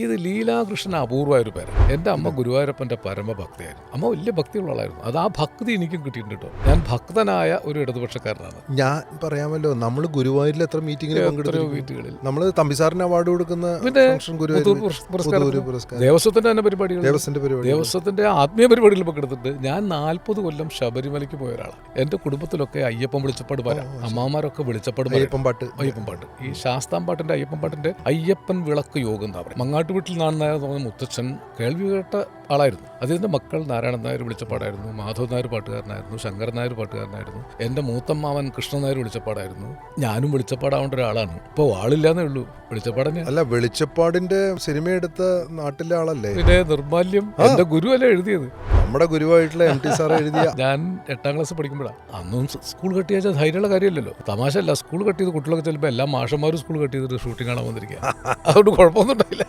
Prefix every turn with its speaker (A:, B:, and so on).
A: ഇത് ലീലാകൃഷ്ണൻ അപൂർവമായൊരു പേരാണ്. എൻ്റെ അമ്മ ഗുരുവായൂരപ്പൻ്റെ പരമഭക്തിയായിരുന്നു. അമ്മ വലിയ ഭക്തിയുള്ള ആളായിരുന്നു. അത് ആ ഭക്തി എനിക്കും കിട്ടിയിട്ടുണ്ട് കേട്ടോ. ഞാൻ ഭക്തനായ ഒരു ഇടതുപക്ഷക്കാരനാണ്.
B: ഞാൻ പറയാമല്ലോ, നമ്മൾ ഗുരുവായൂരിൽ എത്ര മീറ്റിംഗിൽ പങ്കെടുത്തു.
A: വീട്ടുകളിൽ
B: നമ്മൾ തമ്പിസാറിന് അവാർഡ് കൊടുക്കുന്ന
A: പുരസ്കാരം, ദേവസ്വത്തിന്റെ തന്നെ പരിപാടികൾ, ദേവസ്വത്തിന്റെ ആത്മീയ പരിപാടികൾ പങ്കെടുത്തിട്ട് ഞാൻ 40 കൊല്ലം ശബരിമലയ്ക്ക് പോയ ഒരാളാണ്. എൻ്റെ കുടുംബത്തിലൊക്കെ അയ്യപ്പൻ വിളിച്ചപ്പാട് വരാം, അമ്മമാരൊക്കെ വിളിച്ചപ്പാട് അയ്യപ്പൻ പാട്ട്, ഈ ശാസ്താംപാട്ടിന്റെ അയ്യപ്പൻ പാട്ടിന്റെ അയ്യപ്പൻ വിളക്ക് യോഗം എന്താ പറയുക. മങ്ങാട്ട് വീട്ടിൽ നാരായണ മുത്തച്ഛൻ കേൾവി കേട്ട ആളായിരുന്നു. അതിന്റെ മക്കൾ നാരായണൻ നായർ വിളിച്ചപ്പാടായിരുന്നു, മാധവൻ നായർ പാട്ടുകാരനായിരുന്നു, ശങ്കരൻ നായർ പാട്ടുകാരനായിരുന്നു, എൻ്റെ മൂത്തമ്മാവൻ കൃഷ്ണൻ നായർ വിളിച്ചപ്പാടായിരുന്നു. ഞാനും വിളിച്ചപ്പാടാവേണ്ട ഒരാളാണ്. ഇപ്പോൾ ആളില്ലാന്നേ ഉള്ളൂ. വെളിച്ചപ്പാടന്നെ
B: അല്ല, വെളിച്ചപ്പാടിന്റെ സിനിമ എടുത്ത നാട്ടിലെ ആളല്ലേ.
A: പിന്നെ നിർമാല്യം എൻ്റെ ഗുരു അല്ലേ എഴുതിയത്.
B: നമ്മുടെ ഗുരുവായിട്ടുള്ള MT സാർ എഴുതിയ.
A: ഞാൻ 8ാം ക്ലാസ് പഠിക്കുമ്പോഴാണ്. അന്നും സ്കൂൾ കട്ട് ചെയ്താൽ ധൈര്യമുള്ള കാര്യമല്ലല്ലോ. തമാശ അല്ല. സ്കൂൾ കട്ട് ചെയ്ത് കുട്ടികളൊക്കെ ചിലപ്പോൾ എല്ലാ മാഷന്മാരും സ്കൂൾ കട്ട് ചെയ്തിട്ട് ഷൂട്ടിംഗ് കാണാൻ വന്നിരിക്കുക. അതുകൊണ്ട് കുഴപ്പമൊന്നും ഉണ്ടായില്ല.